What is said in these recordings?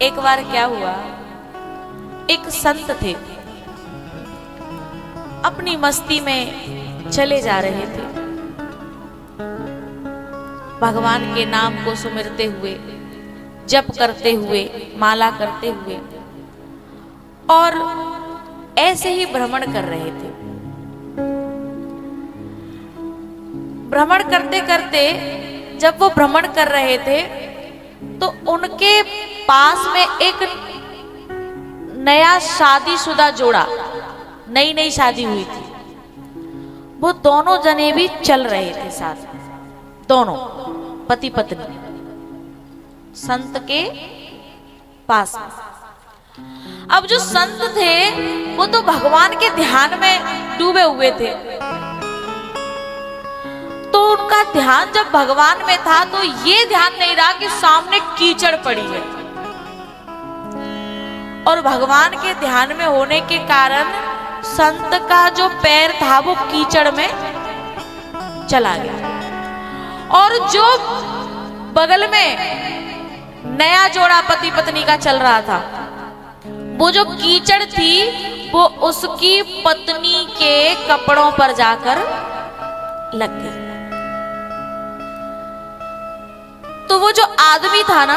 एक बार क्या हुआ, एक संत थे, अपनी मस्ती में चले जा रहे थे, भगवान के नाम को सुमिरते हुए, जप करते हुए, माला करते हुए, और ऐसे ही भ्रमण कर रहे थे। भ्रमण करते करते जब वो भ्रमण कर रहे थे तो उनके पास में एक नया शादीशुदा जोड़ा, नई नई शादी हुई थी, वो दोनों जने भी चल रहे थे साथ, दोनों पति पत्नी संत के पास में। अब जो संत थे वो तो भगवान के ध्यान में डूबे हुए थे, तो उनका ध्यान जब भगवान में था तो ये ध्यान नहीं रहा कि सामने कीचड़ पड़ी है, और भगवान के ध्यान में होने के कारण संत का जो पैर था वो कीचड़ में चला गया, और जो बगल में नया जोड़ा पति पत्नी का चल रहा था, वो जो कीचड़ थी वो उसकी पत्नी के कपड़ों पर जाकर लग गई। तो वो जो आदमी था ना,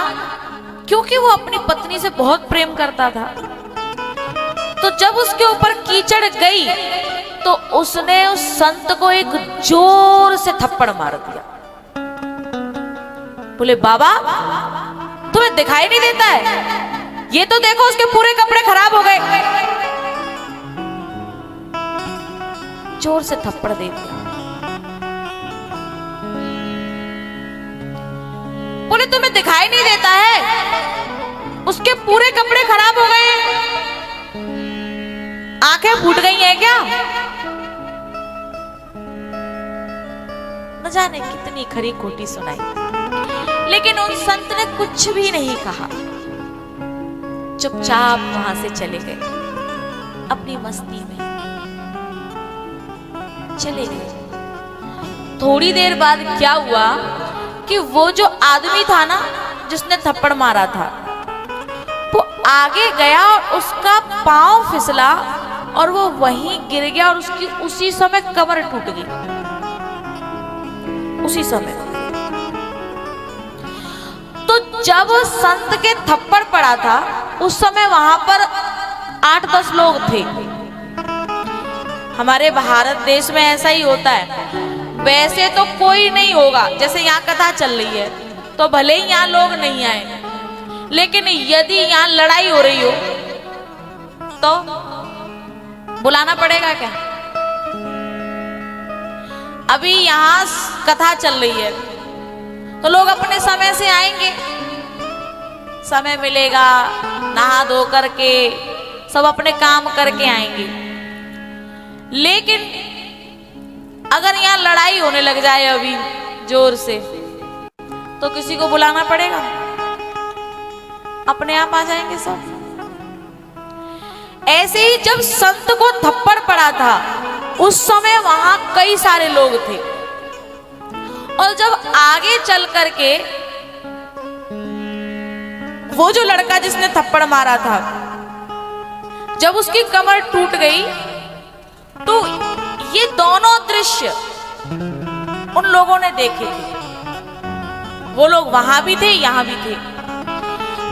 क्योंकि वो अपनी पत्नी से बहुत प्रेम करता था, तो जब उसके ऊपर कीचड़ गई तो उसने उस संत को एक जोर से थप्पड़ मार दिया। बोले, बाबा तुम्हें दिखाई नहीं देता है? ये तो देखो उसके पूरे कपड़े खराब हो गए। जोर से थप्पड़ दे दिया। बोले, तुम्हें दिखाई नहीं देता है? उसके पूरे कपड़े खराब हो गए, आंखें फूट गई हैं क्या? न जाने कितनी खरी खोटी सुनाई, लेकिन उन संत ने कुछ भी नहीं कहा, चुपचाप वहां से चले गए, अपनी मस्ती में चले गए। थोड़ी देर बाद क्या हुआ कि वो जो आदमी था ना जिसने थप्पड़ मारा था, वो आगे गया और उसका पांव फिसला और वो वहीं गिर गया, और उसकी उसी समय कमर टूट गई, उसी समय। तो जब संत के थप्पड़ पड़ा था उस समय वहां पर 8-10 लोग थे। हमारे भारत देश में ऐसा ही होता है, वैसे तो कोई नहीं होगा, जैसे यहाँ कथा चल रही है तो भले ही यहाँ लोग नहीं आए, लेकिन यदि यहाँ लड़ाई हो रही हो तो बुलाना पड़ेगा क्या? अभी यहाँ कथा चल रही है तो लोग अपने समय से आएंगे, समय मिलेगा, नहा धो करके सब अपने काम करके आएंगे। लेकिन अगर यहाँ लड़ाई होने लग जाए अभी जोर से, तो किसी को बुलाना पड़ेगा? अपने आप आ जाएंगे सब। ऐसे ही जब संत को थप्पड़ पड़ा था उस समय वहां कई सारे लोग थे, और जब आगे चल करके वो जो लड़का जिसने थप्पड़ मारा था, जब उसकी कमर टूट गई तो ये दोनों दृश्य उन लोगों ने देखे थे। वो लोग वहां भी थे, यहां भी थे।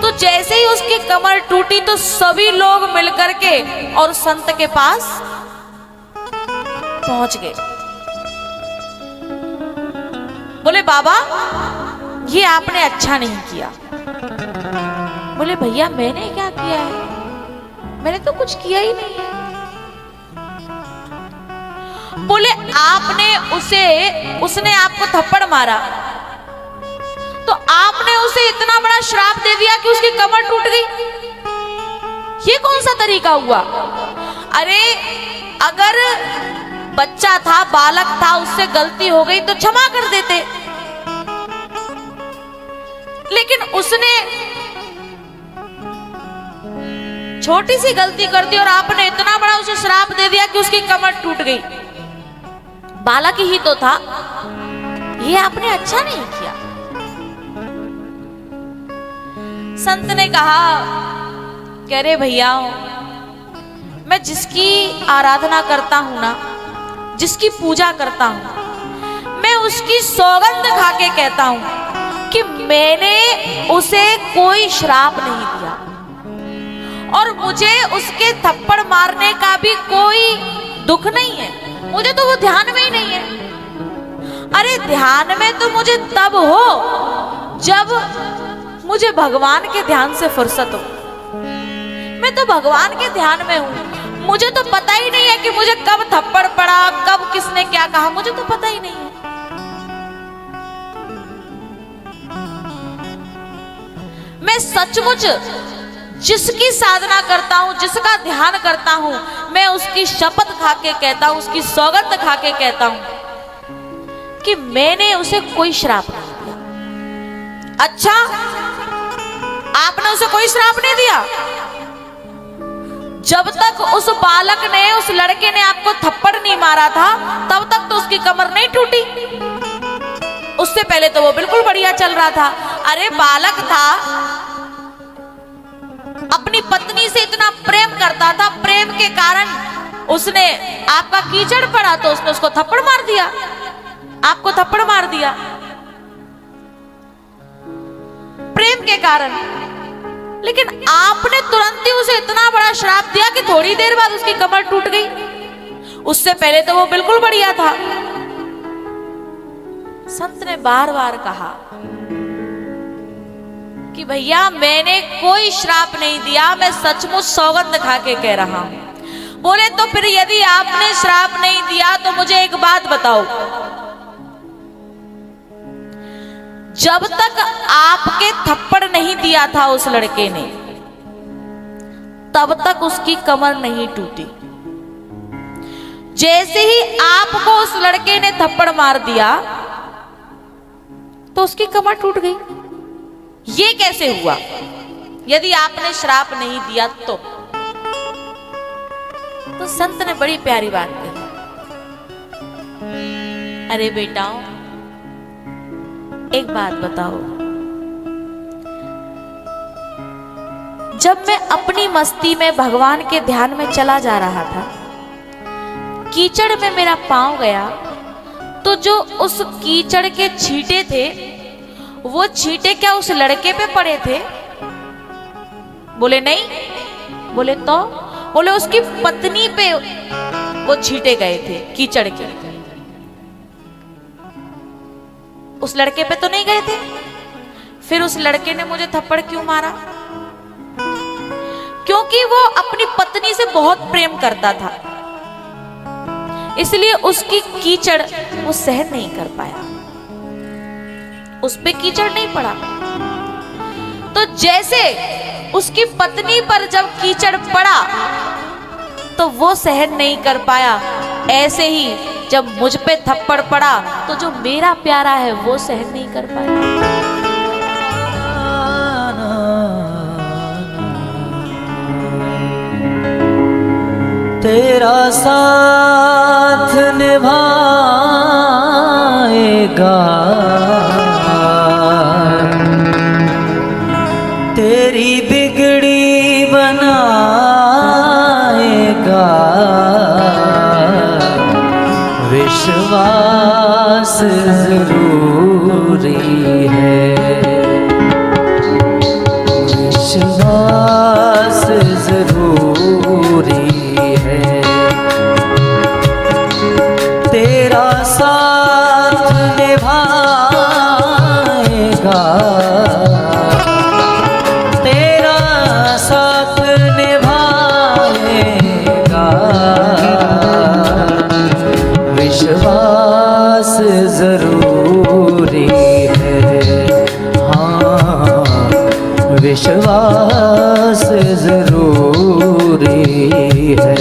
तो जैसे ही उसकी कमर टूटी तो सभी लोग मिलकर के और संत के पास पहुंच गए। बोले, बाबा ये आपने अच्छा नहीं किया। बोले, भैया मैंने क्या किया है? मैंने तो कुछ किया ही नहीं है। बोले, उसने आपको थप्पड़ मारा तो आपने उसे इतना बड़ा श्राप दे दिया कि उसकी कमर टूट गई। ये कौन सा तरीका हुआ? अरे अगर बच्चा था, बालक था, उससे गलती हो गई तो क्षमा कर देते, लेकिन उसने छोटी सी गलती कर दी और आपने इतना बड़ा उसे श्राप दे दिया कि उसकी कमर टूट गई। बालक ही तो था, ये आपने अच्छा नहीं किया। संत ने कहा कि अरे भैया, मैं जिसकी आराधना करता हूं ना, जिसकी पूजा करता हूं, मैं उसकी सौगंध खा के कहता हूं कि मैंने उसे कोई श्राप नहीं दिया और मुझे उसके थप्पड़ मारने का भी कोई दुख नहीं है। मुझे तो वो ध्यान में ही नहीं है। अरे ध्यान में तो मुझे तब हो जब मुझे भगवान के ध्यान से फुर्सत हो। मैं तो भगवान के ध्यान में हूं। मुझे तो पता ही नहीं है कि मुझे कब थप्पड़ पड़ा, कब किसने क्या कहा, मुझे तो पता ही नहीं है। मैं सचमुच जिसकी साधना करता हूं, जिसका ध्यान करता हूं, मैं उसकी शपथ खा के कहता हूं, उसकी सौगंध खा के कहता हूं कि मैंने उसे कोई श्राप नहीं दिया। अच्छा, आपने उसे कोई श्राप नहीं दिया? जब तक उस बालक ने, उस लड़के ने आपको थप्पड़ नहीं मारा था, तब तक तो उसकी कमर नहीं टूटी। उससे पहले तो वो बिल्कुल बढ़िया चल रहा था। अरे बालक था, अपनी पत्नी से इतना प्रेम करता था, प्रेम के कारण उसने आपका कीचड़ पड़ा तो उसने उसको थप्पड़ मार दिया, आपको थप्पड़ मार दिया प्रेम के कारण। लेकिन आपने तुरंत ही उसे इतना बड़ा श्राप दिया कि थोड़ी देर बाद उसकी कमर टूट गई। उससे पहले तो वो बिल्कुल बढ़िया था। संत ने बार बार कहा कि भैया, मैंने कोई श्राप नहीं दिया, मैं सचमुच सौगंध खा के कह रहा हूं। बोले तो फिर यदि आपने श्राप नहीं दिया तो मुझे एक बात बताओ, जब तक आपके थप्पड़ नहीं दिया था उस लड़के ने, तब तक उसकी कमर नहीं टूटी। जैसे ही आपको उस लड़के ने थप्पड़ मार दिया तो उसकी कमर टूट गई। ये कैसे हुआ? यदि आपने श्राप नहीं दिया तो संत ने बड़ी प्यारी बात कही। अरे बेटाओ, एक बात बताओ, जब मैं अपनी मस्ती में भगवान के ध्यान में चला जा रहा था, कीचड़ में मेरा पांव गया, तो जो उस कीचड़ के छींटे थे, वो छींटे क्या उस लड़के पे पड़े थे? बोले नहीं। बोले तो? बोले उसकी पत्नी पे वो छींटे गए थे कीचड़ के, उस लड़के पे तो नहीं गए थे। फिर उस लड़के ने मुझे थप्पड़ क्यों मारा? क्योंकि वो अपनी पत्नी से बहुत प्रेम करता था, इसलिए उसकी कीचड़ वो सहन नहीं कर पाया, उस पे कीचड़ नहीं पड़ा। तो जैसे उसकी पत्नी पर जब कीचड़ पड़ा तो वो सहन नहीं कर पाया, ऐसे ही जब मुझ पे थप्पड़ पड़ा तो जो मेरा प्यारा है वो सहन नहीं कर पाया। तेरा साथ निभाएगा, तेरी बिगड़ी बनाएगा, विश्वास जरूरी है, विश्वास जरूरी है। तेरा साथ निभाएगा, तेरा साथ निभाएगा, विश्वास जरूरी है। हाँ, विश्वास जरूरी है।